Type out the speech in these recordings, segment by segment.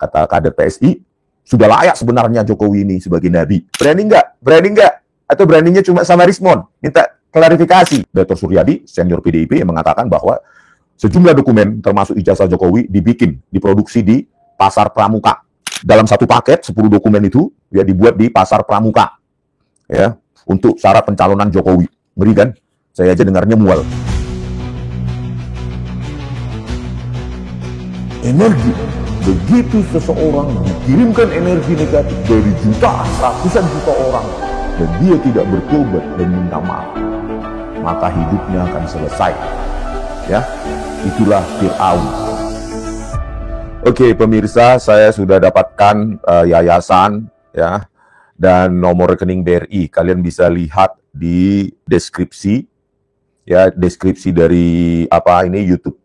kata kader PSI, sudah layak sebenarnya Jokowi ini sebagai nabi. Berani nggak? Berani nggak? Atau beraninya cuma sama Rismon? Minta klarifikasi. Dr. Suryadi, senior PDIP, yang mengatakan bahwa sejumlah dokumen termasuk ijazah Jokowi diproduksi di Pasar Pramuka. Dalam satu paket 10 dokumen itu ya dibuat di Pasar Pramuka. Ya, untuk syarat pencalonan Jokowi. Ngeri kan? Saya aja dengarnya mual. Energi. Begitu seseorang dikirimkan energi negatif dari jutaan, ratusan juta orang, dan dia tidak bertobat dan minta maaf, maka hidupnya akan selesai. Ya, itulah Fir'aun. Oke, pemirsa, saya sudah dapatkan yayasan, ya, dan nomor rekening BRI. Kalian bisa lihat di deskripsi, ya, deskripsi dari YouTube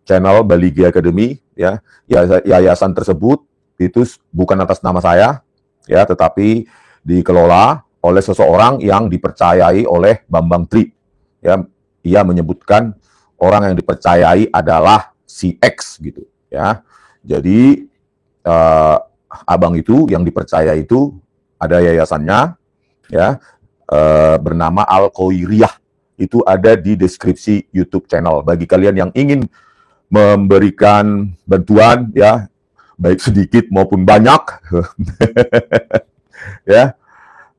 channel Bali G Academy, ya. Yayasan tersebut itu bukan atas nama saya, ya, tetapi dikelola oleh seseorang yang dipercayai oleh Bambang Tri. Ya, ia menyebutkan orang yang dipercayai adalah si X gitu, ya. Jadi abang itu yang dipercaya itu ada yayasannya, ya, bernama Al-Khoiriyah. Itu ada di deskripsi YouTube channel. Bagi kalian yang ingin memberikan bantuan, ya, baik sedikit maupun banyak, ya,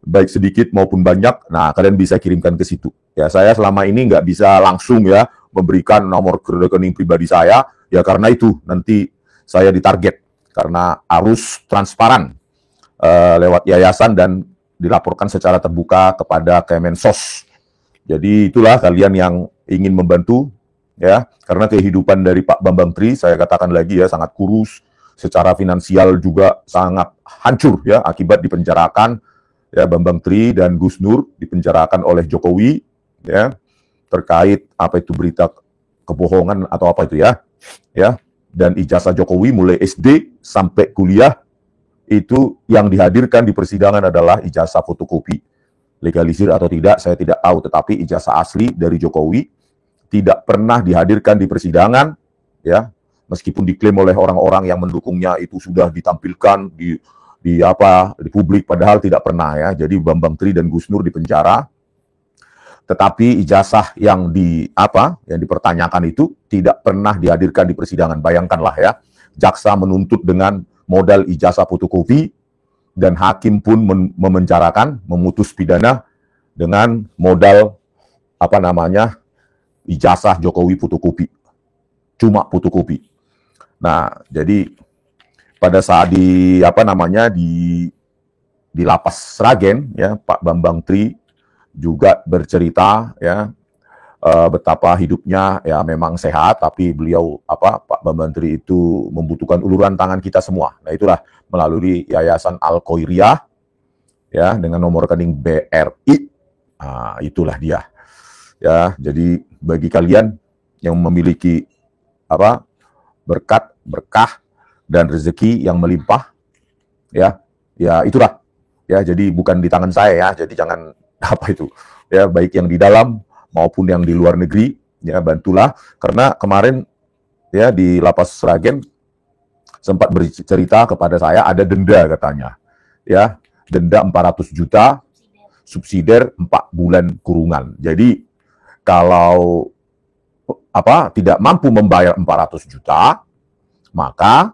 baik sedikit maupun banyak, nah kalian bisa kirimkan ke situ. Ya, saya selama ini nggak bisa langsung, ya, memberikan nomor rekening pribadi saya, ya, karena itu nanti saya ditarget karena harus transparan lewat yayasan dan dilaporkan secara terbuka kepada Kemensos. Jadi itulah kalian yang ingin membantu, ya, karena kehidupan dari Pak Bambang Tri, saya katakan lagi, ya, sangat kurus, secara finansial juga sangat hancur, ya, akibat dipenjarakan, ya, Bambang Tri dan Gus Nur dipenjarakan oleh Jokowi, ya, terkait apa itu berita kebohongan atau apa itu, ya, dan ijazah Jokowi mulai SD sampai kuliah itu yang dihadirkan di persidangan adalah ijazah fotokopi. Legalisir atau tidak saya tidak tahu, tetapi ijazah asli dari Jokowi tidak pernah dihadirkan di persidangan, ya, meskipun diklaim oleh orang-orang yang mendukungnya itu sudah ditampilkan di publik, padahal tidak pernah, ya. Jadi Bambang Tri dan Gus Nur dipenjara, tetapi ijazah yang dipertanyakan itu tidak pernah dihadirkan di persidangan. Bayangkanlah, ya, jaksa menuntut dengan modal ijazah fotokopi dan hakim pun memutus pidana dengan modal ijazah Jokowi fotokopi, cuma fotokopi. Nah, jadi pada saat di lapas Sragen, ya, Pak Bambang Tri juga bercerita, ya, betapa hidupnya, ya, memang sehat, tapi beliau Pak Bambang Tri itu membutuhkan uluran tangan kita semua. Nah, itulah melalui Yayasan Al-Khoiriyah, ya, dengan nomor rekening BRI. Nah, itulah dia. Ya, jadi bagi kalian yang memiliki berkat, berkah dan rezeki yang melimpah, ya itulah, ya, jadi bukan di tangan saya, ya, jadi jangan ya, baik yang di dalam maupun yang di luar negeri, ya, bantulah, karena kemarin, ya, di lapas Sragen sempat bercerita kepada saya ada denda katanya, ya, denda 400 juta, subsidiar 4 bulan kurungan. Jadi kalau tidak mampu membayar 400 juta, maka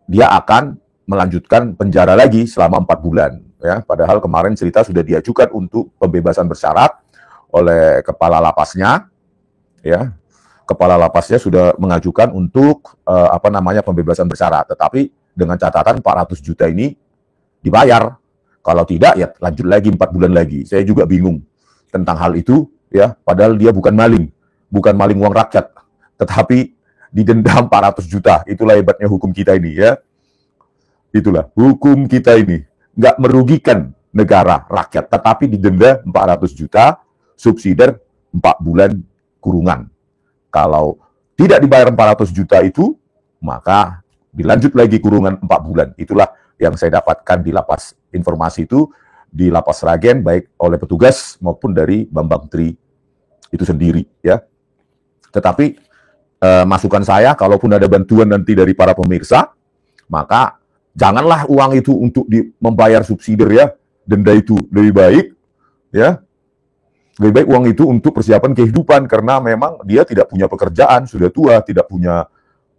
dia akan melanjutkan penjara lagi selama 4 bulan. Ya, padahal kemarin cerita sudah diajukan untuk pembebasan bersyarat oleh kepala lapasnya. Ya, kepala lapasnya sudah mengajukan untuk pembebasan bersyarat, tetapi dengan catatan 400 juta ini dibayar. Kalau tidak, ya lanjut lagi 4 bulan lagi. Saya juga bingung tentang hal itu. Ya, padahal dia bukan maling uang rakyat, tetapi didenda 400 juta. Itulah hebatnya hukum kita ini, ya. Itulah hukum kita ini, nggak merugikan negara, rakyat, tetapi didenda 400 juta, subsidiar 4 bulan kurungan. Kalau tidak dibayar 400 juta itu, maka dilanjut lagi kurungan 4 bulan. Itulah yang saya dapatkan di lapas, informasi itu di lapas Sragen, baik oleh petugas maupun dari Bambang Tri itu sendiri, ya. Tetapi masukan saya, kalaupun ada bantuan nanti dari para pemirsa, Maka janganlah uang itu untuk membayar subsidi ya, denda itu lebih baik ya. Lebih baik uang itu untuk persiapan kehidupan karena memang dia tidak punya pekerjaan, sudah tua, tidak punya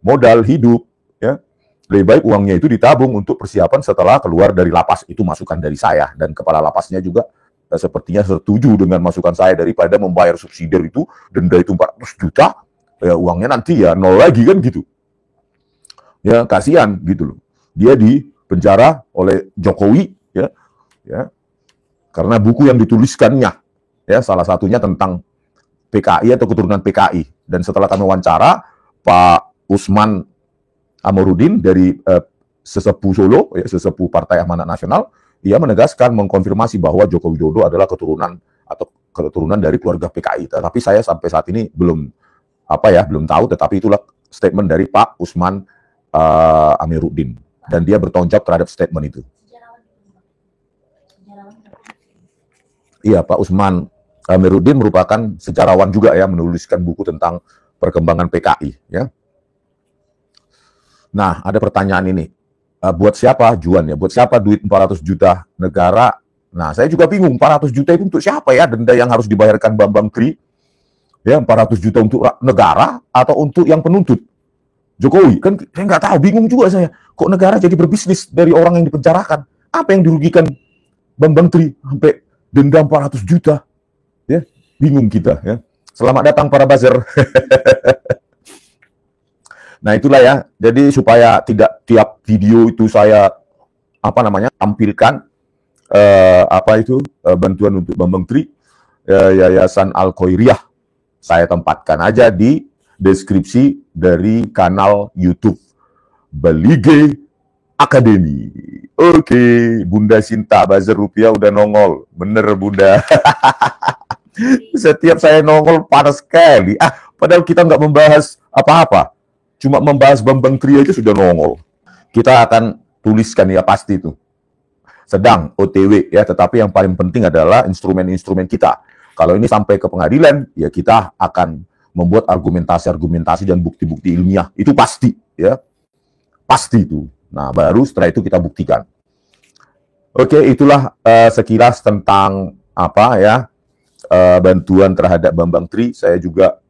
modal hidup ya. Lebih baik uangnya itu ditabung untuk persiapan setelah keluar dari lapas. Itu masukan dari saya dan kepala lapasnya juga sepertinya setuju dengan masukan saya daripada membayar subsidi itu, denda itu 400 juta, ya uangnya nanti ya nol lagi kan gitu. Ya kasihan gitu loh. Dia di penjara oleh Jokowi ya karena buku yang dituliskannya ya salah satunya tentang PKI atau keturunan PKI. Dan setelah kami wawancara Pak Usman Amiruddin dari sesepuh Solo ya, sesepuh Partai Amanat Nasional, ia menegaskan, mengkonfirmasi bahwa Joko Widodo adalah keturunan dari keluarga PKI. Tetapi saya sampai saat ini belum tahu, tetapi itulah statement dari Pak Usman Amiruddin. Dan dia bertanggung jawab terhadap statement itu. Iya, Pak Usman Amiruddin merupakan sejarawan juga ya, menuliskan buku tentang perkembangan PKI ya. Nah, ada pertanyaan ini. Buat siapa Juan ya? Buat siapa duit 400 juta negara? Nah, saya juga bingung, 400 juta itu untuk siapa ya? Denda yang harus dibayarkan Bambang Tri. Ya, 400 juta untuk negara atau untuk yang penuntut? Jokowi, kan saya nggak tahu, bingung juga saya. Kok negara jadi berbisnis dari orang yang dipenjarakan? Apa yang dirugikan Bambang Tri sampai denda 400 juta? Ya, bingung kita ya. Selamat datang para buzzer. Nah, itulah ya. Jadi supaya tidak tiap video itu saya tampilkan bantuan untuk Bambang Tri, Yayasan Al-Khairiyah. Saya tempatkan aja di deskripsi dari kanal YouTube Balige Academy. Oke, Bunda Sinta, buzzer rupiah udah nongol. Bener, Bunda. Setiap saya nongol panas sekali. Padahal kita nggak membahas apa-apa. Cuma membahas Bambang Tri aja sudah nongol. Kita akan tuliskan ya pasti itu. Sedang OTW ya, tetapi yang paling penting adalah instrumen-instrumen kita. Kalau ini sampai ke pengadilan, ya kita akan membuat argumentasi-argumentasi dan bukti-bukti ilmiah. Itu pasti ya. Pasti itu. Nah, baru setelah itu kita buktikan. Oke, itulah sekilas tentang bantuan terhadap Bambang Tri. Saya juga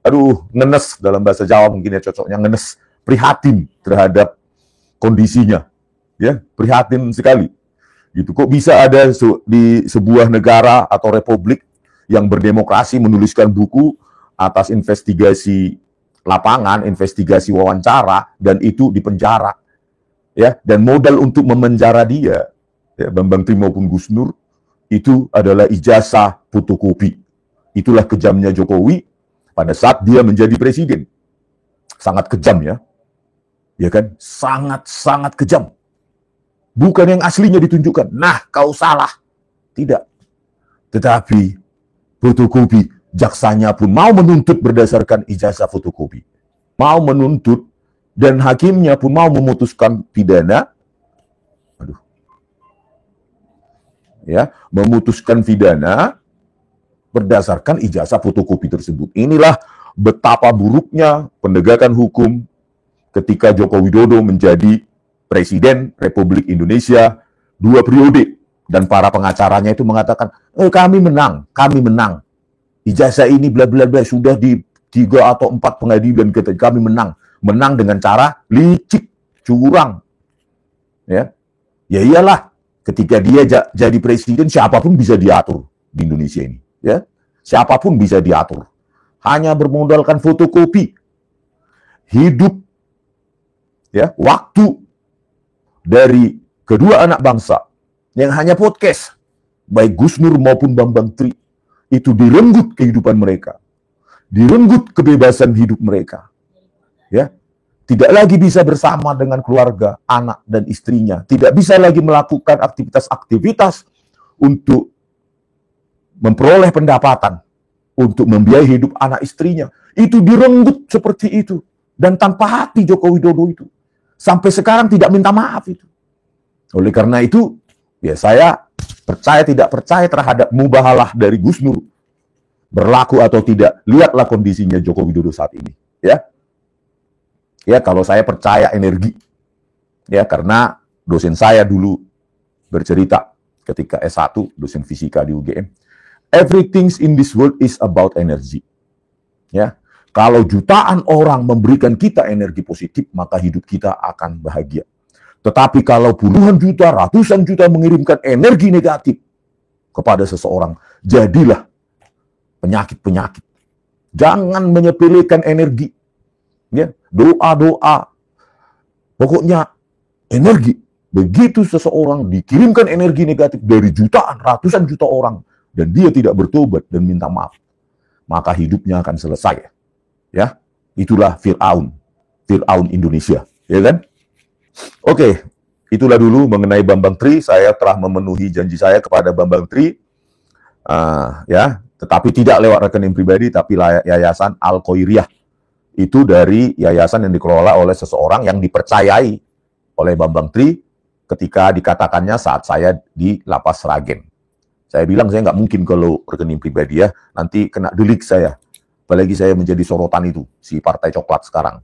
ngenes dalam bahasa Jawa mungkin ya cocoknya, ngenes, prihatin terhadap kondisinya. Ya, prihatin sekali. Gitu. Kok bisa ada di sebuah negara atau republik yang berdemokrasi menuliskan buku atas investigasi lapangan, investigasi wawancara, dan itu dipenjara. Ya, dan modal untuk memenjara dia, ya, Bambang Tri maupun Gus Nur, itu adalah ijazah fotokopi. Itulah kejamnya Jokowi pada saat dia menjadi presiden. Sangat kejam ya. Ya kan? Sangat-sangat kejam. Bukan yang aslinya ditunjukkan. Nah, kau salah. Tidak. Tetapi fotokopi, jaksanya pun mau menuntut berdasarkan ijazah fotokopi. Mau menuntut dan hakimnya pun mau memutuskan pidana. Memutuskan pidana berdasarkan ijazah fotokopi tersebut. Inilah betapa buruknya penegakan hukum ketika Joko Widodo menjadi Presiden Republik Indonesia 2 periode. Dan para pengacaranya itu mengatakan, kami menang. Ijazah ini bla bla bla sudah di 3 atau 4 pengadilan, kami menang. Menang dengan cara licik, curang. Ya iyalah, ketika dia jadi presiden, siapapun bisa diatur di Indonesia ini. Ya, siapapun bisa diatur. Hanya bermodalkan fotokopi. Hidup, ya, waktu dari kedua anak bangsa yang hanya podcast, baik Gus Nur maupun Bambang Tri, itu direnggut kehidupan mereka, direnggut kebebasan hidup mereka. Ya, tidak lagi bisa bersama dengan keluarga, anak dan istrinya, tidak bisa lagi melakukan aktivitas-aktivitas untuk memperoleh pendapatan, untuk membiayai hidup anak istrinya. Itu direnggut seperti itu. Dan tanpa hati Joko Widodo itu. Sampai sekarang tidak minta maaf itu. Oleh karena itu, ya saya percaya tidak percaya terhadap mubahalah dari Gus Nur berlaku atau tidak. Lihatlah kondisinya Joko Widodo saat ini. Ya, kalau saya percaya energi. Ya, karena dosen saya dulu bercerita ketika S1, dosen fisika di UGM, everything in this world is about energy. Ya, kalau jutaan orang memberikan kita energi positif, maka hidup kita akan bahagia. Tetapi kalau puluhan juta, ratusan juta mengirimkan energi negatif kepada seseorang, jadilah penyakit-penyakit. Jangan menyepelekan energi. Ya, doa-doa. Pokoknya energi. Begitu seseorang dikirimkan energi negatif dari jutaan, ratusan juta orang, dan dia tidak bertobat dan minta maaf, maka hidupnya akan selesai. Ya, itulah Fir'aun Indonesia, ya kan? Oke, itulah dulu mengenai Bambang Tri. Saya telah memenuhi janji saya kepada Bambang Tri, ya, tetapi tidak lewat rekening pribadi, tapi Yayasan Al-Khoiriyah. Itu dari yayasan yang dikelola oleh seseorang yang dipercayai oleh Bambang Tri ketika dikatakannya saat saya di Lapas Sragen. Saya bilang saya nggak mungkin kalau rekening pribadi ya, nanti kena delik saya. Apalagi saya menjadi sorotan itu, si Partai Coklat sekarang.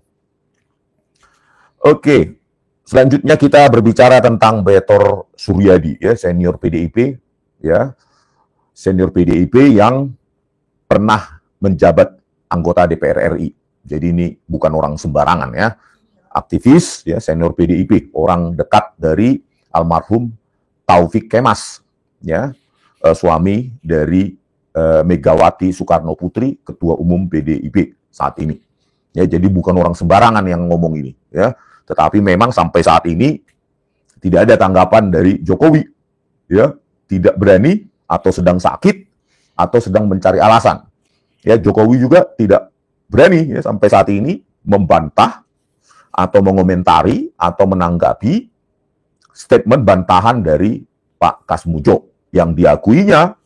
Oke, selanjutnya kita berbicara tentang Betor Suryadi, ya, senior PDIP, ya, senior PDIP yang pernah menjabat anggota DPR RI. Jadi ini bukan orang sembarangan ya, aktivis ya, senior PDIP, orang dekat dari almarhum Taufik Kemas, ya, suami dari Megawati Soekarno Putri, Ketua Umum PDIP saat ini. Ya, jadi bukan orang sembarangan yang ngomong ini, ya. Tetapi memang sampai saat ini tidak ada tanggapan dari Jokowi, ya, tidak berani atau sedang sakit atau sedang mencari alasan. Ya, Jokowi juga tidak berani ya sampai saat ini membantah atau mengomentari atau menanggapi statement bantahan dari Pak Kasmujo yang diakuinya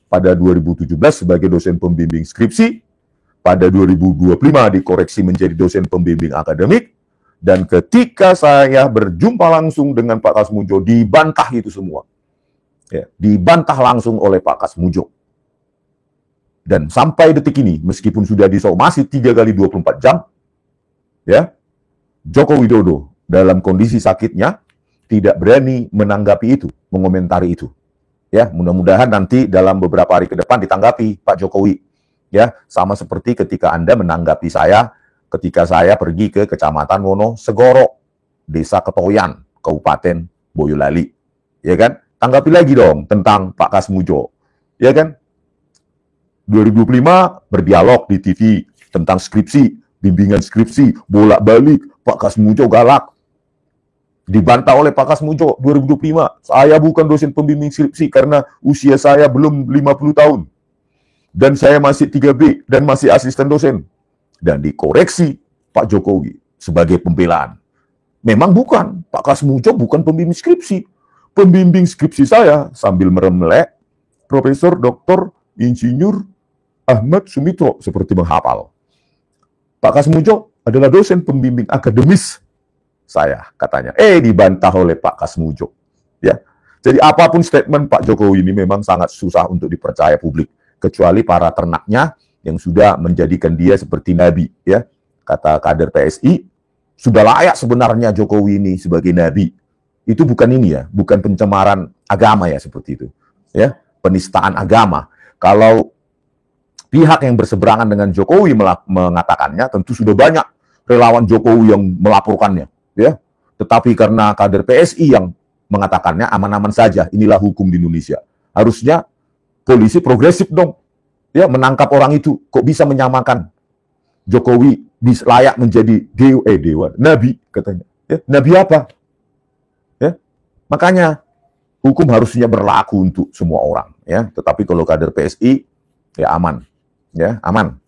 pada 2017 sebagai dosen pembimbing skripsi, pada 2025 dikoreksi menjadi dosen pembimbing akademik, dan ketika saya berjumpa langsung dengan Pak Kasmujo dibantah itu semua. Ya, dibantah langsung oleh Pak Kasmujo. Dan sampai detik ini, meskipun sudah disomasi 3 kali 24 jam, ya, Joko Widodo dalam kondisi sakitnya tidak berani menanggapi itu, mengomentari itu. Ya, mudah-mudahan nanti dalam beberapa hari ke depan ditanggapi Pak Jokowi. Ya, sama seperti ketika Anda menanggapi saya ketika saya pergi ke Kecamatan Wonosegoro, Desa Ketoyan, Kabupaten Boyolali. Ya kan? Tanggapi lagi dong tentang Pak Kasmujo. Ya kan? 2025 berdialog di TV tentang skripsi, bimbingan skripsi, bolak-balik, Pak Kasmujo galak. Dibantah oleh Pak Kasmujo 2025, saya bukan dosen pembimbing skripsi karena usia saya belum 50 tahun. Dan saya masih 3B dan masih asisten dosen. Dan dikoreksi Pak Jokowi sebagai pembelaan. Memang bukan, Pak Kasmujo bukan pembimbing skripsi. Pembimbing skripsi saya sambil meremelek, Profesor Dr. Insinyur Ahmad Sumitro seperti menghafal. Pak Kasmujo adalah dosen pembimbing akademis saya, katanya. Dibantah oleh Pak Kasmujo. Ya. Jadi apapun statement Pak Jokowi ini memang sangat susah untuk dipercaya publik, kecuali para ternaknya yang sudah menjadikan dia seperti nabi, ya. Kata kader PSI, sudah layak sebenarnya Jokowi ini sebagai nabi. Itu bukan ini ya, bukan pencemaran agama ya seperti itu. Ya, penistaan agama. Kalau pihak yang berseberangan dengan Jokowi mengatakannya, tentu sudah banyak relawan Jokowi yang melaporkannya, ya. Tetapi karena kader PSI yang mengatakannya, aman-aman saja, inilah hukum di Indonesia. Harusnya polisi progresif dong, ya, menangkap orang itu. Kok bisa menyamakan Jokowi bisa layak menjadi dewa, nabi katanya. Ya, nabi apa? Ya, makanya hukum harusnya berlaku untuk semua orang, ya. Tetapi kalau kader PSI, ya aman. Ya, aman.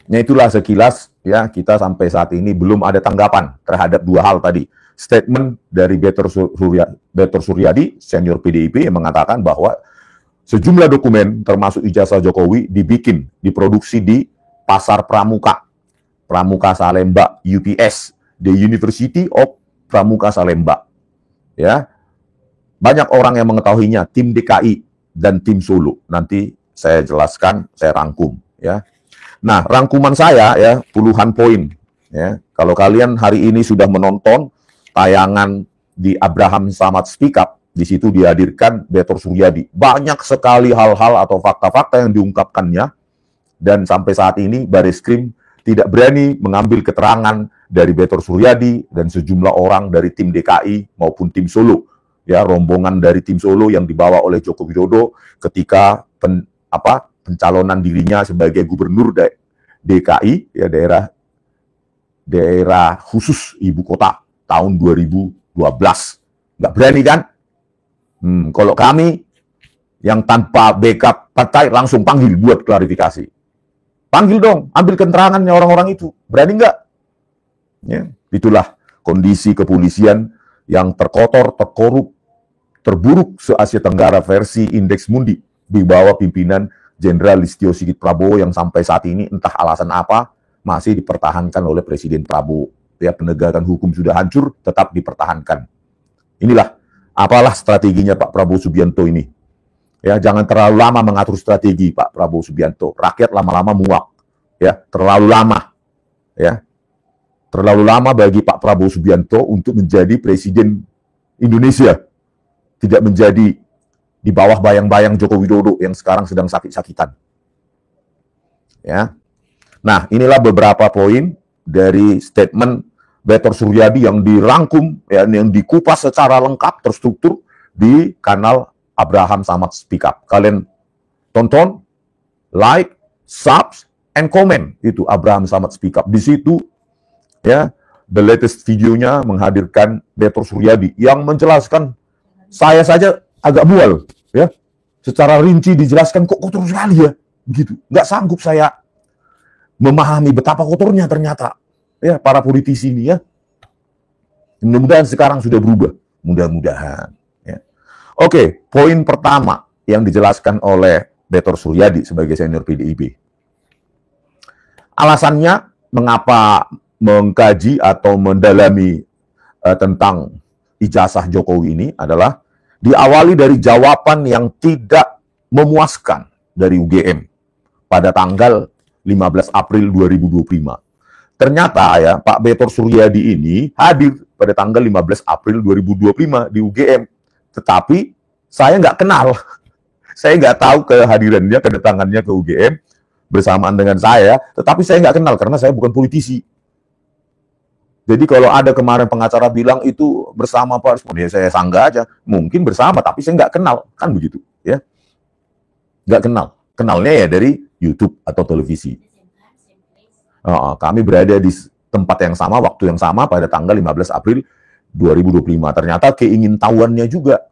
Nah, itulah sekilas ya, kita sampai saat ini belum ada tanggapan terhadap dua hal tadi. Statement dari Betor Suryadi, senior PDIP, yang mengatakan bahwa sejumlah dokumen termasuk ijazah Jokowi diproduksi di Pasar Pramuka Salemba, UPS, the University of Pramuka Salemba. Ya. Banyak orang yang mengetahuinya, tim DKI dan tim Solo. Nanti saya jelaskan, saya rangkum, ya. Nah, rangkuman saya ya puluhan poin, ya. Kalau kalian hari ini sudah menonton tayangan di Abraham Samad Speak Up, di situ dihadirkan Betor Suryadi. Banyak sekali hal-hal atau fakta-fakta yang diungkapkannya, dan sampai saat ini Bareskrim tidak berani mengambil keterangan dari Betor Suryadi dan sejumlah orang dari tim DKI maupun tim Solo, ya, rombongan dari tim Solo yang dibawa oleh Joko Widodo ketika pencalonan dirinya sebagai gubernur DKI, ya, daerah khusus ibu kota tahun 2012. Nggak berani kan? Kalau kami yang tanpa backup partai langsung panggil buat klarifikasi. Panggil dong, ambil keterangannya orang-orang itu. Berani nggak? Ya, itulah kondisi kepolisian yang terkotor, terkorup, terburuk se-Asia Tenggara versi Indeks Mundi di bawah pimpinan Jenderal Listio Sigit Prabowo yang sampai saat ini entah alasan apa masih dipertahankan oleh Presiden Prabowo. Ya, penegakan hukum sudah hancur, tetap dipertahankan. Inilah apalah strateginya Pak Prabowo Subianto ini. Ya, jangan terlalu lama mengatur strategi Pak Prabowo Subianto. Rakyat lama-lama muak. Ya, terlalu lama. Ya. Terlalu lama bagi Pak Prabowo Subianto untuk menjadi presiden Indonesia. Tidak menjadi di bawah bayang-bayang Joko Widodo yang sekarang sedang sakit-sakitan. Ya. Nah, inilah beberapa poin dari statement Betor Suryadi yang dirangkum, ya, yang dikupas secara lengkap, terstruktur di kanal Abraham Samad Speak Up. Kalian tonton, like, subs, and comment. Itu Abraham Samad Speak Up. Di situ, ya, the latest videonya menghadirkan Betor Suryadi yang menjelaskan, saya saja agak mual, ya, secara rinci dijelaskan, kok kotor sekali ya, begitu. Nggak sanggup saya memahami betapa kotornya ternyata, ya, para politisi ini, ya. Mudah-mudahan sekarang sudah berubah, mudah-mudahan. Oke, poin pertama yang dijelaskan oleh Betor Suryadi sebagai senior PDIP. Alasannya mengapa mengkaji atau mendalami tentang ijazah Jokowi ini adalah diawali dari jawaban yang tidak memuaskan dari UGM pada tanggal 15 April 2025. Ternyata, ya, Pak Betor Suryadi ini hadir pada tanggal 15 April 2025 di UGM. Tetapi saya nggak kenal, saya nggak tahu kehadirannya, kedatangannya ke UGM bersamaan dengan saya, tetapi saya nggak kenal karena saya bukan politisi. Jadi kalau ada kemarin pengacara bilang itu bersama Pak, ya saya sanggah aja, mungkin bersama, tapi saya nggak kenal, kan begitu, ya? Nggak kenal, kenalnya ya dari YouTube atau televisi. Kami berada di tempat yang sama, waktu yang sama pada tanggal 15 April 2025. Ternyata keingintahuannya juga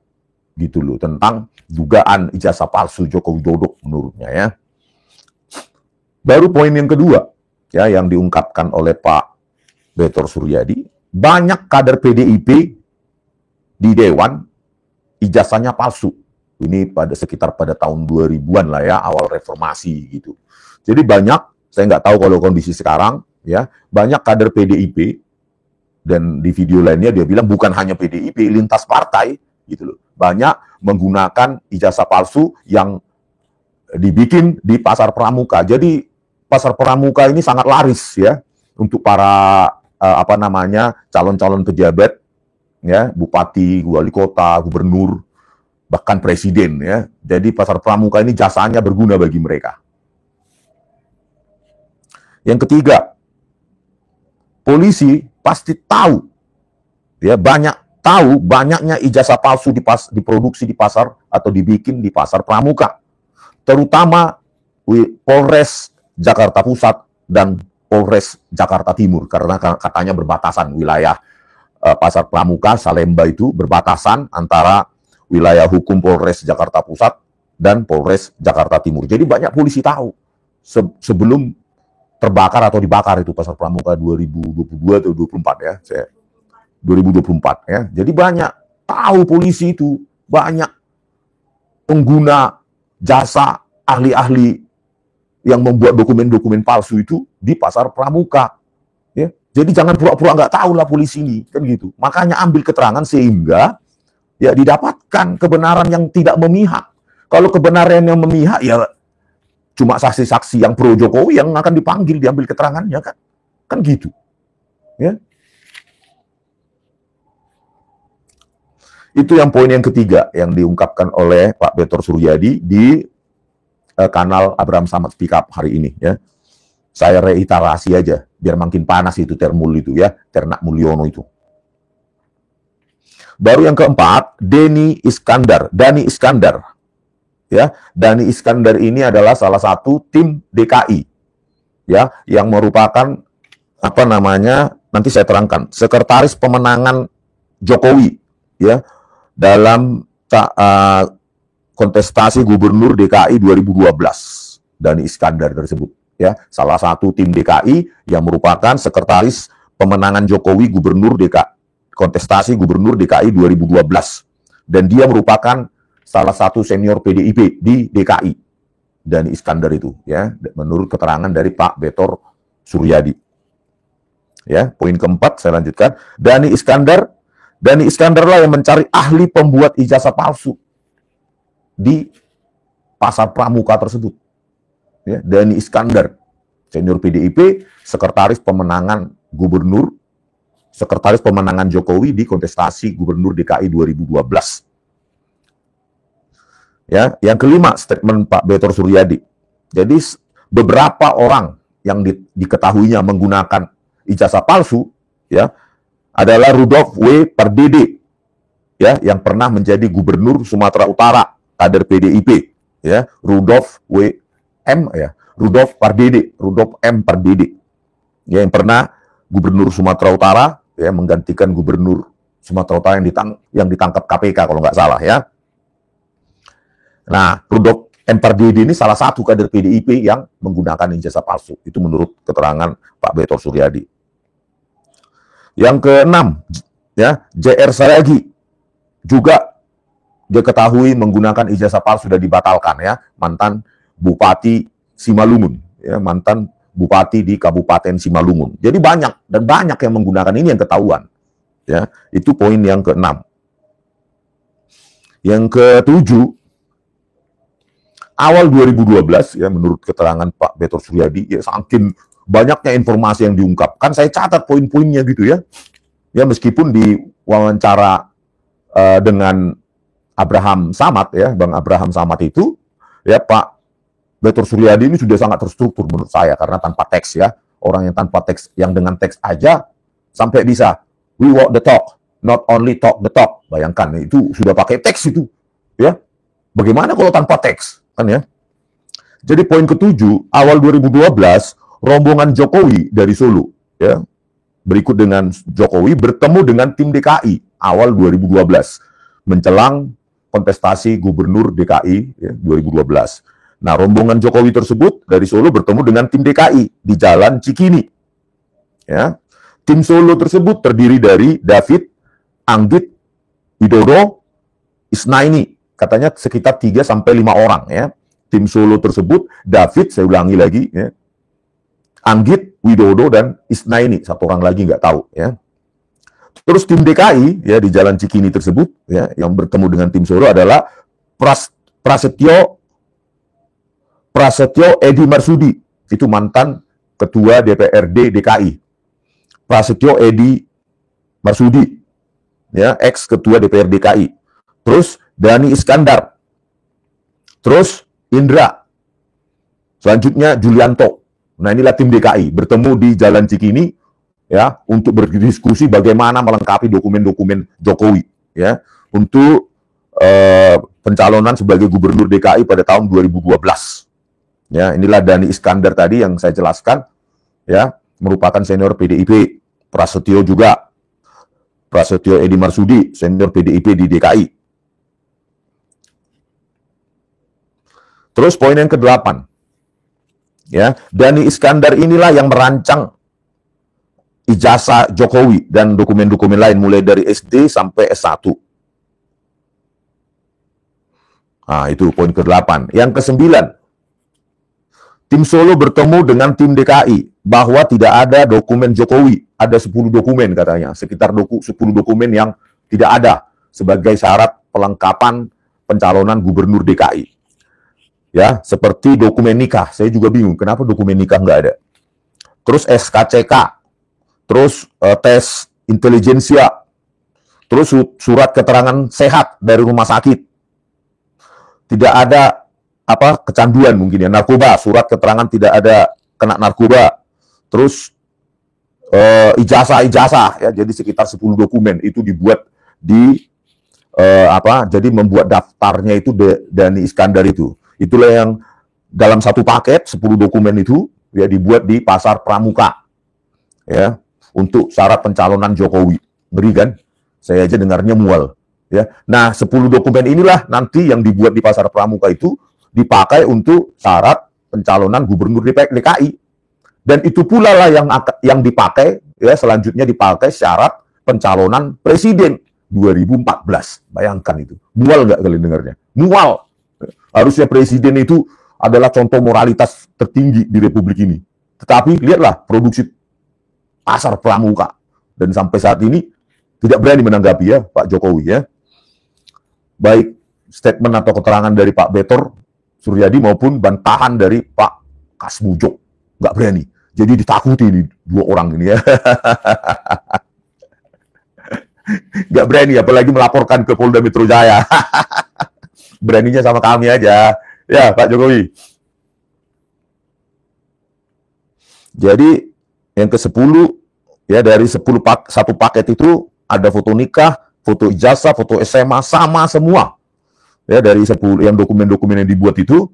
gitu loh tentang dugaan ijazah palsu Joko Widodo menurutnya, ya. Baru poin yang kedua, ya, yang diungkapkan oleh Pak Betor Suryadi, banyak kader PDIP di Dewan ijazahnya palsu. Ini sekitar pada tahun 2000-an lah, ya, awal reformasi gitu. Jadi banyak, saya nggak tahu kalau kondisi sekarang, ya, banyak kader PDIP. Dan di video lainnya dia bilang bukan hanya PDIP, lintas partai gitu loh. Banyak menggunakan ijazah palsu yang dibikin di pasar pramuka. Jadi pasar pramuka ini sangat laris, ya, untuk para calon-calon pejabat, ya, bupati, wali kota, gubernur, bahkan presiden, ya. Jadi pasar pramuka ini jasanya berguna bagi mereka. Yang ketiga, polisi pasti tahu, ya, banyaknya ijazah palsu diproduksi di pasar atau dibikin di pasar pramuka, terutama Polres Jakarta Pusat dan Polres Jakarta Timur, karena katanya berbatasan wilayah pasar pramuka Salemba itu berbatasan antara wilayah hukum Polres Jakarta Pusat dan Polres Jakarta Timur. Jadi banyak polisi tahu sebelum terbakar atau dibakar itu pasar pramuka 2022 atau 2024, ya. 2024, ya. Jadi banyak tahu polisi itu, banyak pengguna jasa ahli-ahli yang membuat dokumen-dokumen palsu itu di pasar pramuka, ya. Jadi jangan pura-pura nggak tahu lah polisi ini, kan gitu. Makanya ambil keterangan sehingga, ya, didapatkan kebenaran yang tidak memihak. Kalau kebenaran yang memihak, ya cuma saksi-saksi yang pro Jokowi yang akan dipanggil, diambil keterangannya, kan gitu, ya. Itu yang poin yang ketiga yang diungkapkan oleh Pak Betor Suryadi di kanal Abraham Samad Speak Up hari ini ya. Saya reiterasi aja biar makin panas itu Termul itu ya, Ternak Mulyono itu. Baru yang keempat, Dani Iskandar. Ya, Dani Iskandar ini adalah salah satu tim DKI ya yang merupakan apa namanya? Nanti saya terangkan, sekretaris pemenangan Jokowi ya dalam kontestasi gubernur DKI 2012. Dani Iskandar tersebut ya, salah satu tim DKI yang merupakan sekretaris pemenangan Jokowi gubernur DKI, kontestasi gubernur DKI 2012. Dan dia merupakan salah satu senior PDIP di DKI. Dani Iskandar itu ya, menurut keterangan dari Pak Betor Suryadi. Ya, poin keempat saya lanjutkan. Dani Iskandar lah yang mencari ahli pembuat ijazah palsu di pasar pramuka tersebut. Ya, Dani Iskandar, senior PDIP, sekretaris pemenangan gubernur, sekretaris pemenangan Jokowi di kontestasi gubernur DKI 2012. Ya, yang kelima statement Pak Betor Suryadi. Jadi beberapa orang yang diketahuinya menggunakan ijazah palsu, ya, adalah Rudolf W. Pardede, ya, yang pernah menjadi gubernur Sumatera Utara, kader PDIP, ya, Rudolf M. Pardede, ya, yang pernah gubernur Sumatera Utara, ya, menggantikan gubernur Sumatera Utara yang ditangkap KPK kalau nggak salah, ya. Nah, Rudolf M. Pardede ini salah satu kader PDIP yang menggunakan ijazah palsu. Itu menurut keterangan Pak Betor Suryadi. Yang keenam, ya, JR Saragi juga diketahui menggunakan ijazah palsu sudah dibatalkan, ya, mantan Bupati Simalungun, ya, mantan Bupati di Kabupaten Simalungun. Jadi banyak yang menggunakan ini yang ketahuan, ya. Itu poin yang keenam. Yang ketujuh, awal 2012, ya, menurut keterangan Pak Betor Suryadi, ya, saking banyaknya informasi yang diungkapkan, saya catat poin-poinnya gitu ya. Ya, meskipun di wawancara dengan Abraham Samad, ya, Bang Abraham Samad itu, ya, Pak Betor Suryadi ini sudah sangat terstruktur menurut saya karena tanpa teks, ya. Orang yang tanpa teks, yang dengan teks aja sampai bisa we walk the talk, not only talk the talk. Bayangkan itu sudah pakai teks itu, ya. Bagaimana kalau tanpa teks, kan ya? Jadi poin ketujuh, awal 2012 rombongan Jokowi dari Solo, ya, berikut dengan Jokowi bertemu dengan tim DKI awal 2012 menjelang kontestasi gubernur DKI, ya, 2012. Nah, rombongan Jokowi tersebut dari Solo bertemu dengan tim DKI di Jalan Cikini. Ya. Tim Solo tersebut terdiri dari David, Anggit, Widodo, Isnaini. Katanya sekitar 3-5 orang, ya. Tim Solo tersebut, David, saya ulangi lagi, ya, Anggit, Widodo, dan Isnaini. Satu orang lagi nggak tahu, ya. Terus tim DKI, ya, di Jalan Cikini tersebut, ya, yang bertemu dengan tim Solo adalah Prasetyo Edi Marsudi, itu mantan Ketua DPRD DKI. Prasetyo Edi Marsudi, ya, ex Ketua DPRD DKI. Terus Dani Iskandar. Terus Indra. Selanjutnya Julianto. Nah, inilah tim DKI bertemu di Jalan Cikini, ya, untuk berdiskusi bagaimana melengkapi dokumen-dokumen Jokowi, ya, untuk pencalonan sebagai gubernur DKI pada tahun 2012. Ya, inilah Dani Iskandar tadi yang saya jelaskan, ya, merupakan senior PDIP. Prasetyo juga, Prasetyo Edi Marsudi, senior PDIP di DKI. Terus poin yang ke-8. Ya, Dani Iskandar inilah yang merancang ijazah Jokowi dan dokumen-dokumen lain mulai dari SD sampai S1. Nah, itu poin ke-8. Yang ke-9. Tim Solo bertemu dengan tim DKI bahwa tidak ada dokumen Jokowi. Ada 10 dokumen katanya, sekitar 10 dokumen yang tidak ada sebagai syarat pelengkapan pencalonan gubernur DKI. Ya, seperti dokumen nikah. Saya juga bingung kenapa dokumen nikah nggak ada. Terus SKCK, terus tes intelijensia, Terus surat keterangan sehat dari rumah sakit. Tidak ada kecanduan mungkin ya, narkoba, surat keterangan tidak ada kena narkoba. Terus ijazah ya, jadi sekitar 10 dokumen itu dibuat di jadi membuat daftarnya itu Dhani Iskandar itu. Itulah yang dalam satu paket 10 dokumen itu ya dibuat di Pasar Pramuka. Ya, untuk syarat pencalonan Jokowi. Ngeri kan? Saya aja dengarnya mual, ya. Nah, 10 dokumen inilah nanti yang dibuat di Pasar Pramuka itu dipakai untuk syarat pencalonan gubernur DKI. Dan itu pula lah yang dipakai ya, selanjutnya dipakai syarat pencalonan presiden 2014. Bayangkan itu. Mual nggak kalian dengarnya? Mual. Harusnya presiden itu adalah contoh moralitas tertinggi di Republik ini. Tetapi lihatlah produksi Pasar Pramuka. Dan sampai saat ini tidak berani menanggapi ya Pak Jokowi ya. Baik statement atau keterangan dari Pak Betor Suryadi maupun bantahan dari Pak Kasmujo. Nggak berani. Jadi ditakuti ini dua orang ini ya. Nggak berani, apalagi melaporkan ke Polda Metro Jaya. Beraninya sama kami aja. Ya, Pak Jokowi. Jadi, yang ke-10, ya dari 10 satu paket itu, ada foto nikah, foto ijazah, foto SMA, sama semua. Ya, dari 10 yang dokumen-dokumen yang dibuat itu,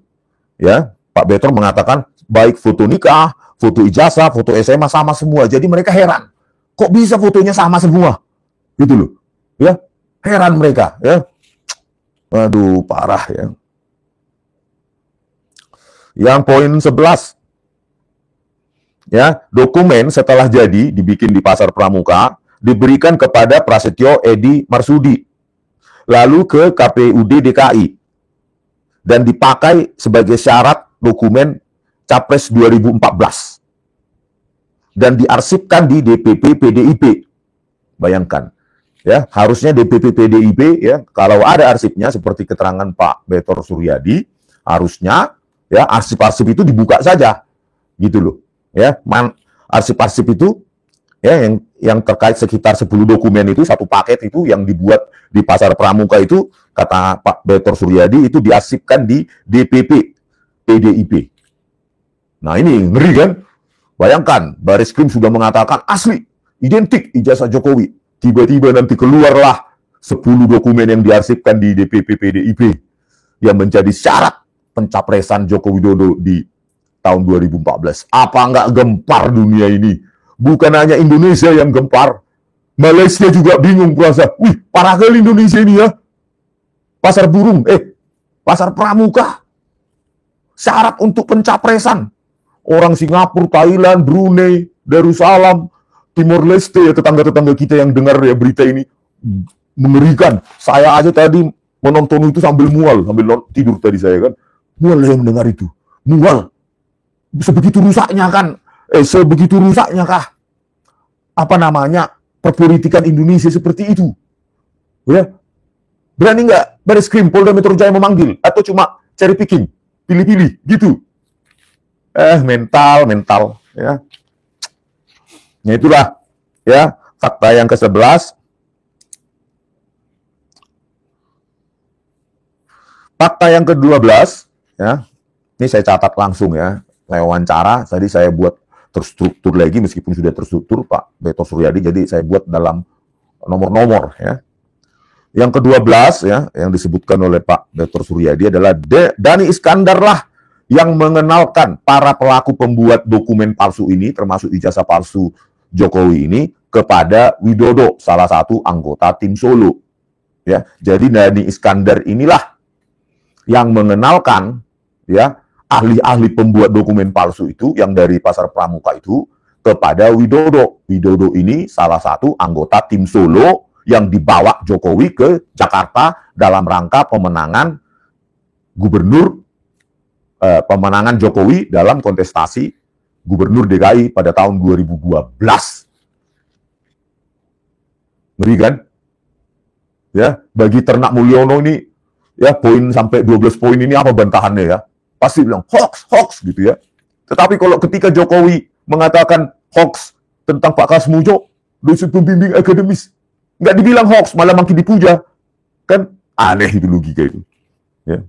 ya, Pak Betor mengatakan, baik foto nikah, foto ijazah, foto SMA, sama semua. Jadi mereka heran. Kok bisa fotonya sama semua? Gitu loh, ya, heran mereka, ya, aduh parah ya. Yang poin 11, ya, dokumen setelah jadi dibikin di Pasar Pramuka diberikan kepada Prasetyo Edy Marsudi, lalu ke KPUD DKI dan dipakai sebagai syarat dokumen Capres 2014 dan diarsipkan di DPP PDIP. Bayangkan. Ya, harusnya DPP PDIP ya, kalau ada arsipnya seperti keterangan Pak Betor Suryadi, harusnya ya arsip-arsip itu dibuka saja. Gitu loh. Ya, arsip-arsip itu ya yang terkait sekitar 10 dokumen itu, satu paket itu yang dibuat di Pasar Pramuka itu, kata Pak Betor Suryadi, itu diarsipkan di DPP PDIP. Nah, ini ngeri kan? Bayangkan, Baris Krim sudah mengatakan asli, identik ijazah Jokowi. Tiba-tiba nanti keluarlah 10 dokumen yang diarsipkan di DPP PDIP yang menjadi syarat pencapresan Joko Widodo di tahun 2014. Apa nggak gempar dunia ini? Bukan hanya Indonesia yang gempar, Malaysia juga bingung puasa. Wih, parah kali Indonesia ini ya. Pasar Pramuka. Syarat untuk pencapresan. Orang Singapura, Thailand, Brunei, Darussalam, Timor Leste, ya, tetangga-tetangga kita yang dengar ya berita ini mengerikan. Saya aja tadi menonton itu sambil mual, sambil tidur tadi saya kan. Mual yang mendengar itu. Mual. Sebegitu rusaknya kan. Sebegitu rusaknya kah? Perpolitikan Indonesia seperti itu. Ya. Berani nggak Baris Krim, Polda Metro Jaya memanggil? Atau cuma cherry picking? Pilih-pilih, gitu. Mental, ya. Nah, itulah ya fakta yang ke-11. Fakta yang ke-12 ya. Ini saya catat langsung ya. Wawancara tadi saya buat terstruktur lagi meskipun sudah terstruktur Pak Betor Suryadi, jadi saya buat dalam nomor-nomor ya. Yang ke-12 ya yang disebutkan oleh Pak Betor Suryadi adalah Dhani Iskandar lah yang mengenalkan para pelaku pembuat dokumen palsu ini, termasuk ijazah palsu Jokowi ini, kepada Widodo, salah satu anggota tim Solo. Ya, jadi Dhani Iskandar inilah yang mengenalkan ya ahli-ahli pembuat dokumen palsu itu yang dari Pasar Pramuka itu kepada Widodo. Widodo ini salah satu anggota tim Solo yang dibawa Jokowi ke Jakarta dalam rangka pemenangan Jokowi dalam kontestasi Gubernur DKI pada tahun 2012. Ngeri kan? Ya, bagi Ternak Mulyono ini ya poin sampai 12 poin ini apa bantahannya ya? Pasti bilang hoax gitu ya. Tetapi kalau ketika Jokowi mengatakan hoax tentang Pak Kasmujo, dosen pembimbing akademis, Nggak dibilang hoax, malah makin dipuja. Kan aneh itu logika itu. Ya.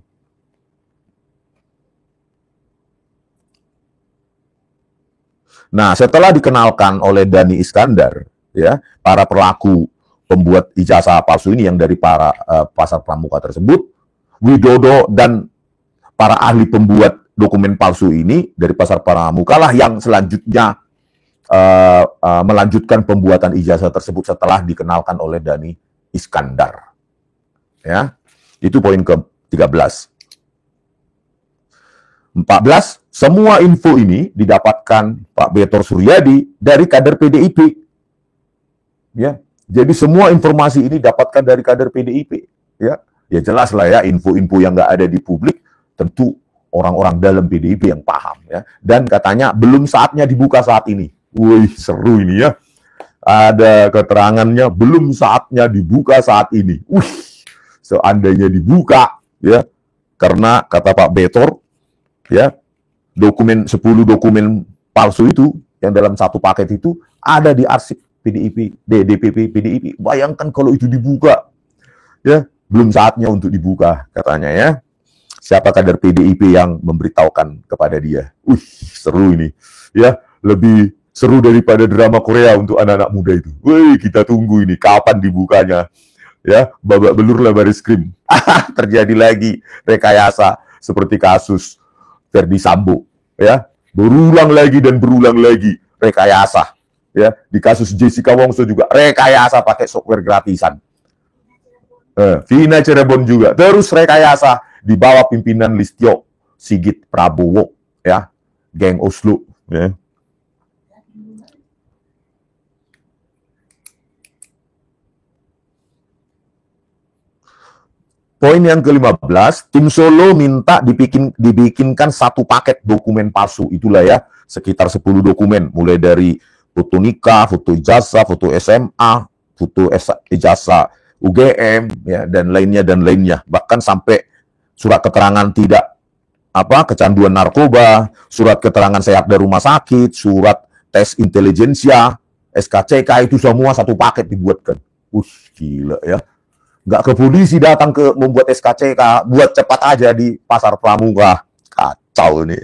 Nah, setelah dikenalkan oleh Dhani Iskandar, ya, para pelaku pembuat ijazah palsu ini yang dari para pasar pramuka tersebut, Widodo dan para ahli pembuat dokumen palsu ini dari pasar pramuka lah yang selanjutnya melanjutkan pembuatan ijazah tersebut setelah dikenalkan oleh Dhani Iskandar. Ya, itu poin ke-13. 14, semua info ini didapatkan Pak Betor Suryadi dari kader PDIP. Ya, jadi semua informasi ini dapatkan dari kader PDIP. Ya, ya jelas lah ya, info-info yang nggak ada di publik tentu orang-orang dalam PDIP yang paham ya. Dan katanya belum saatnya dibuka saat ini. Wih, seru ini ya. Ada keterangannya belum saatnya dibuka saat ini. Wih, seandainya dibuka ya, karena kata Pak Betor ya, 10 dokumen palsu itu yang dalam satu paket itu ada di arsip PDIP, DPP PDIP. Bayangkan kalau itu dibuka. Ya, belum saatnya untuk dibuka katanya ya. Siapa kader PDIP yang memberitahukan kepada dia? Seru ini. Ya, lebih seru daripada drama Korea untuk anak-anak muda itu. Wih, kita tunggu ini kapan dibukanya. Ya, babak belur lah Baris-Krim. Terjadi lagi rekayasa seperti kasus Verdi Sambo, ya, berulang lagi dan berulang lagi rekayasa, ya, di kasus Jessica Wongso juga rekayasa pakai software gratisan, Vina Cirebon juga terus rekayasa di bawah pimpinan Listio Sigit Prabowo, ya, geng Oslo, ya. Poin yang ke-15, tim Solo minta dibikinkan satu paket dokumen palsu. Itulah ya, sekitar 10 dokumen. Mulai dari foto nikah, foto ijazah, foto SMA, foto ijazah UGM, ya, dan lainnya. Bahkan sampai surat keterangan tidak kecanduan narkoba, surat keterangan sehat dari rumah sakit, surat tes intelijensia, SKCK, itu semua satu paket dibuatkan. Gila ya. Nggak ke polisi datang ke membuat SKCK, buat cepat aja di pasar pramuka. Kacau ini.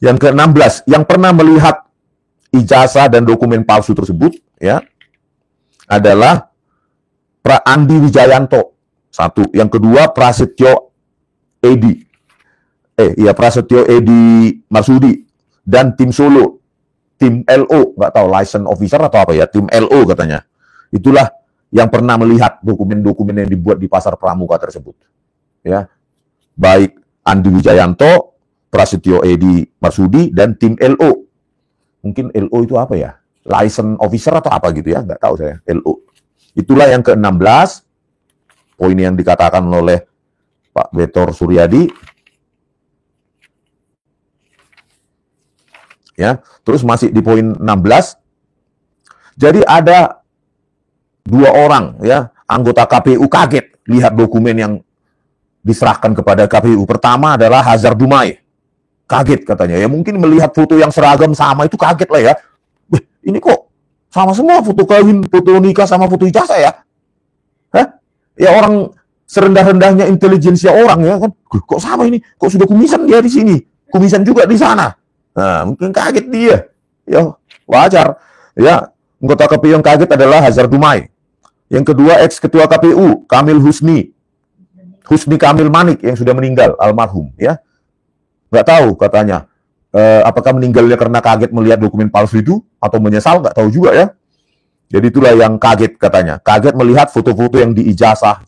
Yang ke-16, yang pernah melihat ijazah dan dokumen palsu tersebut ya adalah Andi Wijayanto. Satu. Yang kedua Prasetyo Edi. Prasetyo Edi Marsudi dan tim Solo. Tim LO, nggak tahu license officer atau apa ya, tim LO katanya. Itulah yang pernah melihat dokumen-dokumen yang dibuat di pasar pramuka tersebut. Ya, baik Andi Wijayanto, Prasetyo Edi Marsudi, dan tim LO. Mungkin LO itu apa ya? License officer atau apa gitu ya, nggak tahu saya, LO. Itulah yang ke-16, poin yang dikatakan oleh Pak Betor Suryadi. Ya, terus masih di poin 16. Jadi ada 2 orang ya, anggota KPU kaget lihat dokumen yang diserahkan kepada KPU. Pertama adalah Hazar Dumai. Kaget katanya. Ya mungkin melihat foto yang seragam sama itu kaget lah ya. Ini kok sama semua foto kawin, foto nikah sama foto ijazah ya? Ya orang serendah-rendahnya intelijensia orang ya kan. Kok sama ini? Kok sudah kumisan dia di sini? Kumisan juga di sana. Nah, mungkin kaget dia. Ya, wajar. Ya, anggota KPU yang kaget adalah Hazar Dumai. Yang kedua, ex-ketua KPU, Kamil Husni Kamil Manik yang sudah meninggal, almarhum. Ya, nggak tahu katanya. Apakah meninggalnya karena kaget melihat dokumen palsu itu atau menyesal? Nggak tahu juga ya. Jadi itulah yang kaget katanya. Kaget melihat foto-foto yang di ijazah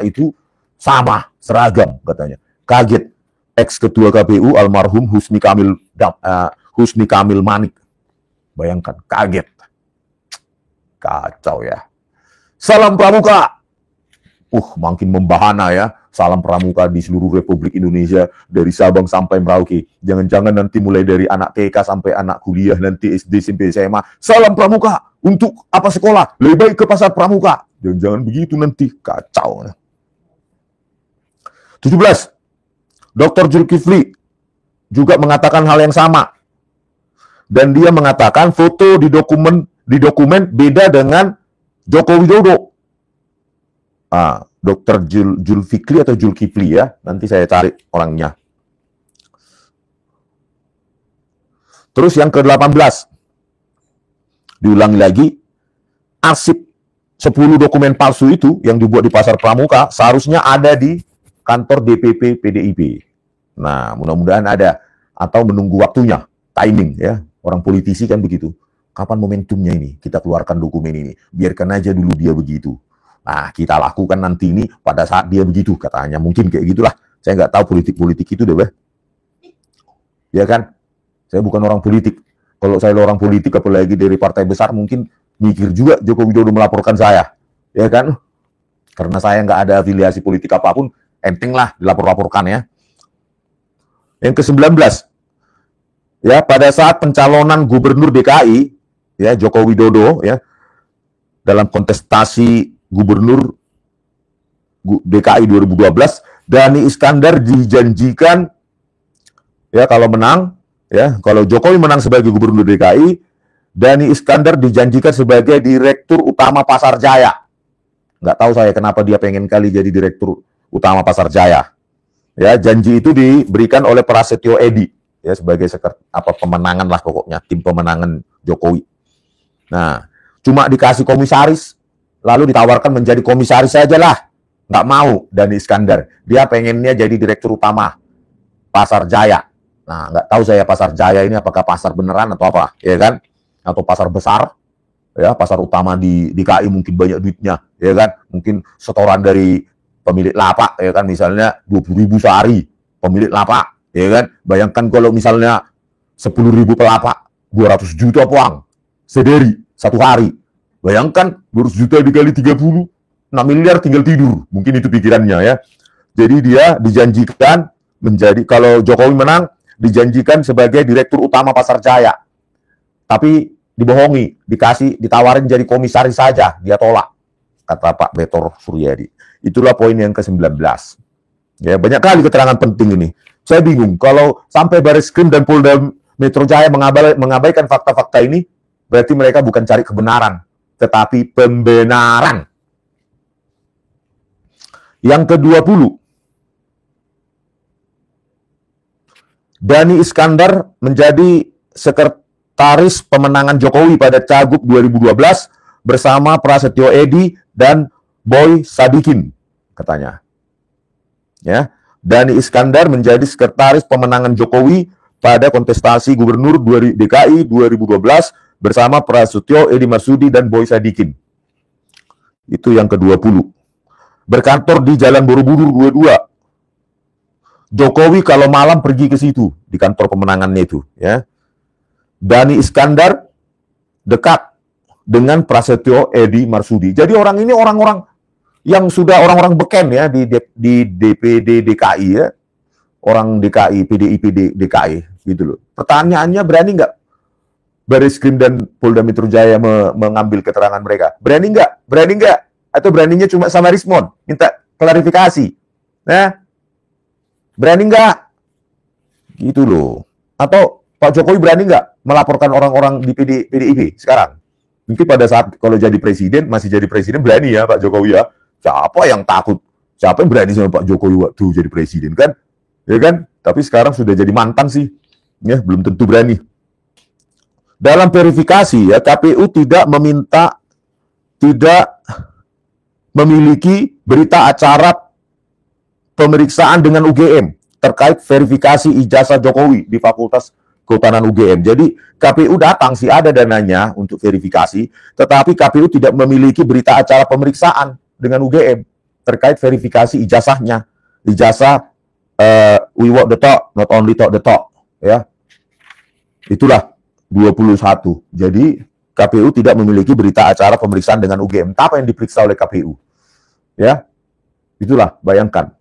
itu sama, seragam katanya. Kaget. Ex-ketua KPU almarhum Husni Kamil Manik. Bayangkan, kaget. Kacau ya. Salam Pramuka. Makin membahana ya. Salam Pramuka di seluruh Republik Indonesia. Dari Sabang sampai Merauke. Jangan-jangan nanti mulai dari anak TK sampai anak kuliah. Nanti SD, SMP, SMA. Salam Pramuka. Untuk apa sekolah? Lebih baik ke pasar Pramuka. Jangan-jangan begitu nanti. Kacau. 17. Dr. Zulkifli juga mengatakan hal yang sama. dan dia mengatakan foto di dokumen beda dengan Joko Widodo. Dr. Zulfikli atau Zulkifli ya, nanti saya cari orangnya. Terus yang ke-18, diulangi lagi, arsip 10 dokumen palsu itu yang dibuat di Pasar Pramuka seharusnya ada di kantor DPP PDIP. Nah, mudah-mudahan ada, atau menunggu waktunya, timing ya. Orang politisi kan begitu. Kapan momentumnya ini? Kita keluarkan dokumen ini. Biarkan aja dulu dia begitu. Nah, kita lakukan nanti ini pada saat dia begitu, katanya. Mungkin kayak gitulah. Saya nggak tahu politik-politik itu deh, ya kan? Saya bukan orang politik. Kalau saya orang politik, apalagi dari partai besar, mungkin mikir juga Joko Widodo melaporkan saya. Ya kan? Karena saya nggak ada afiliasi politik apapun, enteng lah dilapor-laporkan ya. Yang ke-19, ya pada saat pencalonan Gubernur DKI, ya Joko Widodo, ya dalam kontestasi Gubernur DKI 2012, Dhani Iskandar dijanjikan, ya kalau menang, ya, kalau Jokowi menang sebagai Gubernur DKI, Dhani Iskandar dijanjikan sebagai Direktur Utama Pasar Jaya. Nggak tahu saya kenapa dia pengen kali jadi Direktur Utama Pasar Jaya. Ya, janji itu diberikan oleh Prasetyo Edy, ya sebagai pemenangan lah pokoknya, tim pemenangan Jokowi. Nah, cuma dikasih komisaris, lalu ditawarkan menjadi komisaris saja lah. Nggak mau Dhani Iskandar. Dia pengennya jadi Direktur Utama Pasar Jaya. Nah, nggak tahu saya Pasar Jaya ini apakah pasar beneran atau apa, ya kan? Atau pasar besar, ya pasar utama di DKI mungkin banyak duitnya, ya kan? Mungkin setoran dari pemilik lapak, ya kan? Misalnya 20.000 sehari pemilik lapak, ya kan? Bayangkan kalau misalnya 10.000 pelapak, 200 juta poang sederi satu hari. Bayangkan 200 juta dikali 30, 6 miliar tinggal tidur. Mungkin itu pikirannya ya. Jadi dia dijanjikan menjadi, kalau Jokowi menang, dijanjikan sebagai Direktur Utama Pasar Jaya. Tapi dibohongi, ditawarin jadi komisaris saja, dia tolak, kata Pak Betor Suryadi. Itulah poin yang ke-19. Ya, banyak kali keterangan penting ini. Saya bingung, kalau sampai Barreskrim dan Polda Metro Jaya mengabaikan fakta-fakta ini, berarti mereka bukan cari kebenaran, tetapi pembenaran. Yang ke-20, Dhani Iskandar menjadi sekretaris pemenangan Jokowi pada Cagup 2012 bersama Prasetyo Edy dan Boy Sadikin, katanya. Ya, Dhani Iskandar menjadi sekretaris pemenangan Jokowi pada kontestasi Gubernur DKI 2012 bersama Prasetyo Edy Marsudi dan Boy Sadikin. Itu yang ke-20. Berkantor di Jalan Borobudur 22. Jokowi kalau malam pergi ke situ, di kantor pemenangannya itu. Ya. Dhani Iskandar dekat dengan Prasetyo Edy Marsudi. Jadi orang ini orang-orang yang sudah orang-orang beken ya di DPD DKI ya. Orang DKI, PDIP DKI gitu loh. Pertanyaannya, berani nggak Barreskrim dan Polda Metro Jaya mengambil keterangan mereka? Berani nggak? Berani nggak? Atau beraninya cuma sama Rismon? Minta klarifikasi. Nah, berani nggak? Gitu loh. Atau Pak Jokowi berani nggak melaporkan orang-orang di PDIP sekarang? Mungkin pada saat kalau jadi presiden, masih jadi presiden, berani ya Pak Jokowi ya. Siapa yang takut? Siapa yang berani sama Pak Jokowi waktu jadi presiden kan? Ya kan? Tapi sekarang sudah jadi mantan sih. Ya, belum tentu berani. Dalam verifikasi ya, KPU tidak memiliki berita acara pemeriksaan dengan UGM terkait verifikasi ijazah Jokowi di Fakultas Kehutanan UGM. Jadi KPU datang sih ada dananya untuk verifikasi, tetapi KPU tidak memiliki berita acara pemeriksaan dengan UGM terkait verifikasi ijazahnya. Ijazah we walk the talk, not only talk the talk. Ya, itulah 21. Jadi KPU tidak memiliki berita acara pemeriksaan dengan UGM. Apa yang diperiksa oleh KPU? Ya, itulah, bayangkan.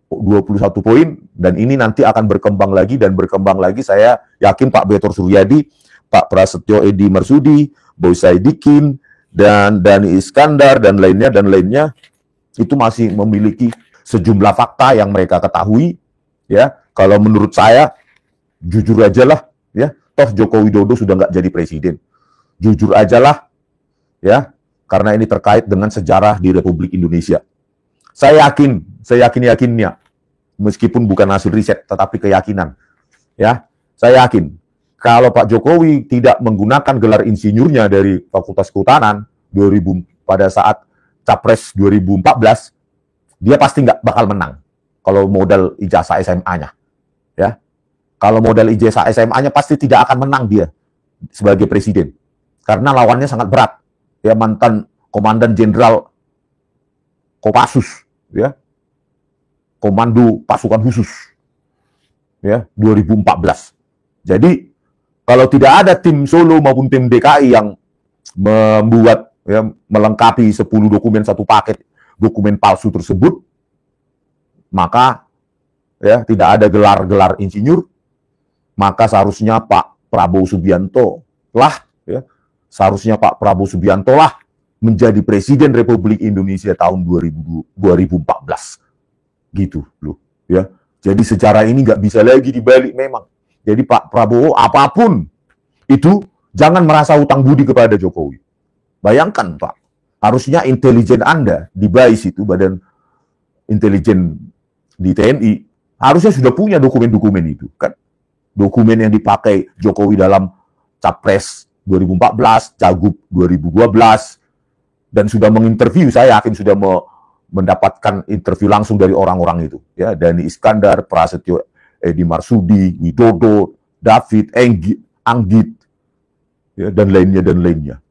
21 poin, dan ini nanti akan berkembang lagi dan berkembang lagi. Saya yakin Pak Betor Suryadi, Pak Prasetyo Edy Marsudi, Boy Sadikin, dan Dhani Iskandar, dan lainnya, itu masih memiliki sejumlah fakta yang mereka ketahui. Ya, kalau menurut saya, jujur aja lah, ya, toh Joko Widodo sudah nggak jadi presiden. Jujur aja lah, ya, karena ini terkait dengan sejarah di Republik Indonesia. Saya yakinnya, meskipun bukan hasil riset, tetapi keyakinan, ya, saya yakin kalau Pak Jokowi tidak menggunakan gelar insinyurnya dari Fakultas Kehutanan 2000 pada saat Capres 2014, dia pasti nggak bakal menang. Kalau modal ijazah SMA-nya, ya, kalau modal ijazah SMA-nya pasti tidak akan menang dia sebagai presiden, karena lawannya sangat berat, ya, mantan Komandan Jenderal Kopassus, ya, Komando Pasukan Khusus, ya, 2014. Jadi kalau tidak ada tim Solo maupun tim DKI yang membuat, ya, melengkapi 10 dokumen satu paket dokumen palsu tersebut, maka, ya, tidak ada gelar-gelar insinyur, maka seharusnya Pak Prabowo Subianto lah, ya, seharusnya Pak Prabowo Subianto lah menjadi Presiden Republik Indonesia tahun 2014. Gitu loh, ya. Jadi sejarah ini nggak bisa lagi dibalik memang. Jadi Pak Prabowo apapun itu jangan merasa utang budi kepada Jokowi. Bayangkan Pak, harusnya intelijen Anda di BAIS itu, Badan Intelijen di TNI, harusnya sudah punya dokumen-dokumen itu kan. Dokumen yang dipakai Jokowi dalam Capres 2014, Cagup 2012, dan sudah menginterview, saya yakin sudah mendapatkan interview langsung dari orang-orang itu, ya, Dhani Iskandar, Prasetyo Edi Marsudi, Widodo, David, Anggit, ya, dan lainnya.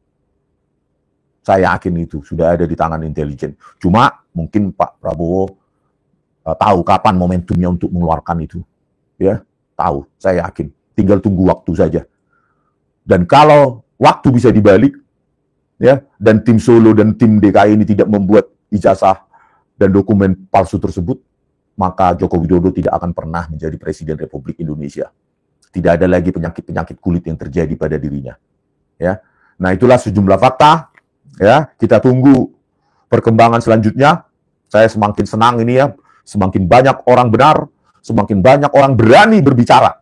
Saya yakin itu sudah ada di tangan intelijen. Cuma mungkin Pak Prabowo tahu kapan momentumnya untuk mengeluarkan itu, ya, tahu. Saya yakin. Tinggal tunggu waktu saja. Dan kalau waktu bisa dibalik, ya, dan tim Solo dan tim DKI ini tidak membuat ijazah dan dokumen palsu tersebut, maka Joko Widodo tidak akan pernah menjadi Presiden Republik Indonesia. Tidak ada lagi penyakit-penyakit kulit yang terjadi pada dirinya, ya. Nah, itulah sejumlah fakta, ya. Kita tunggu perkembangan selanjutnya. Saya semakin senang ini, ya, semakin banyak orang benar, semakin banyak orang berani berbicara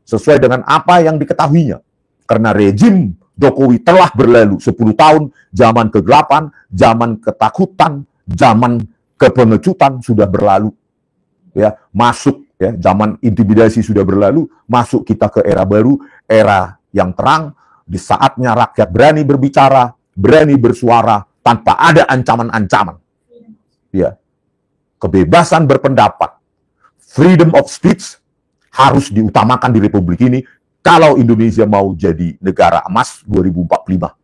sesuai dengan apa yang diketahuinya. Karena rejim Jokowi telah berlalu 10 tahun, zaman kegelapan, zaman ketakutan, zaman kepengecutan sudah berlalu, ya, masuk, ya, zaman intimidasi sudah berlalu, masuk kita ke era baru, era yang terang, di saatnya rakyat berani berbicara, berani bersuara tanpa ada ancaman-ancaman, ya. Kebebasan berpendapat, freedom of speech harus diutamakan di Republik ini kalau Indonesia mau jadi negara emas 2045,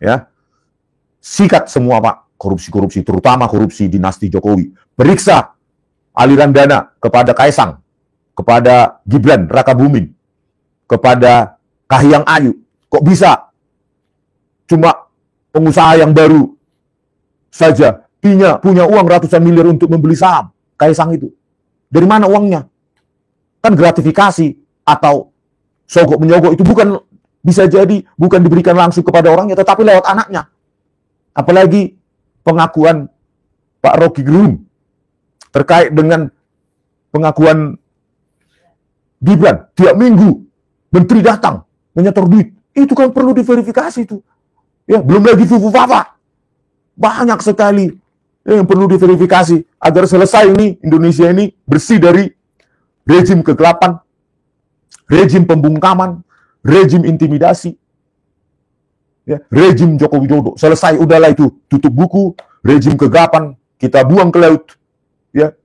ya. Sikat semua Pak korupsi-korupsi, terutama korupsi dinasti Jokowi. Periksa aliran dana kepada Kaisang, kepada Gibran Rakabuming, kepada Kahiyang Ayu. Kok bisa cuma pengusaha yang baru saja punya uang ratusan miliar untuk membeli saham Kaisang itu? Dari mana uangnya? Kan gratifikasi atau sogok menyogok itu bukan, bisa jadi bukan diberikan langsung kepada orangnya, tetapi lewat anaknya. Apalagi pengakuan Pak Rocky Gerung terkait dengan pengakuan Gibran, tiap minggu menteri datang menyetor duit, itu kan perlu diverifikasi itu, ya. Belum lagi Fufu Fafa, banyak sekali yang perlu diverifikasi agar selesai ini Indonesia ini bersih dari rejim kegelapan, rejim pembungkaman, rejim intimidasi, ya, rejim Joko Widodo. Selesai, udahlah itu, tutup buku, rejim kegelapan kita buang ke laut, ya.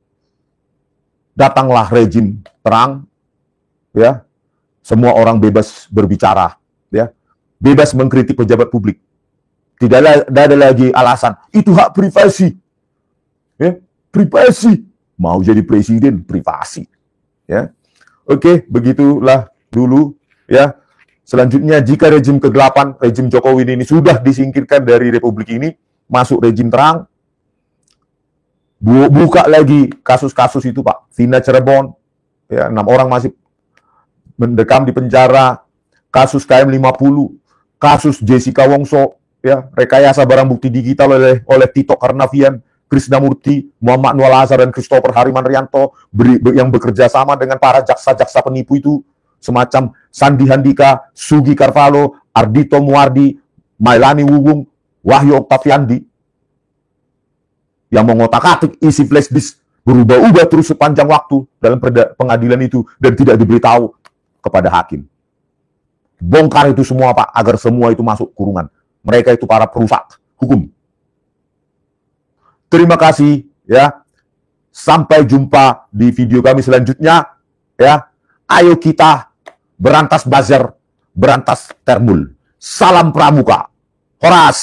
Datanglah rejim terang, ya. Semua orang bebas berbicara, ya. Bebas mengkritik pejabat publik. Tidak ada lagi alasan itu hak privasi, ya. Privasi, mau jadi presiden privasi, ya. Oke, begitulah dulu, ya. Selanjutnya, jika rejim kegelapan, rejim Jokowi ini sudah disingkirkan dari Republik ini, masuk rejim terang, buka lagi kasus-kasus itu Pak. Vina Cirebon, ya, 6 orang masih mendekam di penjara, kasus KM50, kasus Jessica Wongso, ya, rekayasa barang bukti digital oleh Tito Karnavian, Krisnamurti, Muhammad Nual Azhar, dan Christopher Hariman Rianto yang bekerja sama dengan para jaksa-jaksa penipu itu, semacam Sandi Handika, Sugi Carvalho, Ardhito Muardi, Mailani Wuwung, Wahyu Oktaviandi, yang mengotak-atik isi flash disk, berubah-ubah terus sepanjang waktu dalam pengadilan itu, dan tidak diberitahu kepada hakim. Bongkar itu semua, Pak, agar semua itu masuk kurungan. Mereka itu para perusak hukum. Terima kasih, ya. Sampai jumpa di video kami selanjutnya, ya. Ayo kita berantas buzzer, berantas terbul. Salam pramuka. Horas.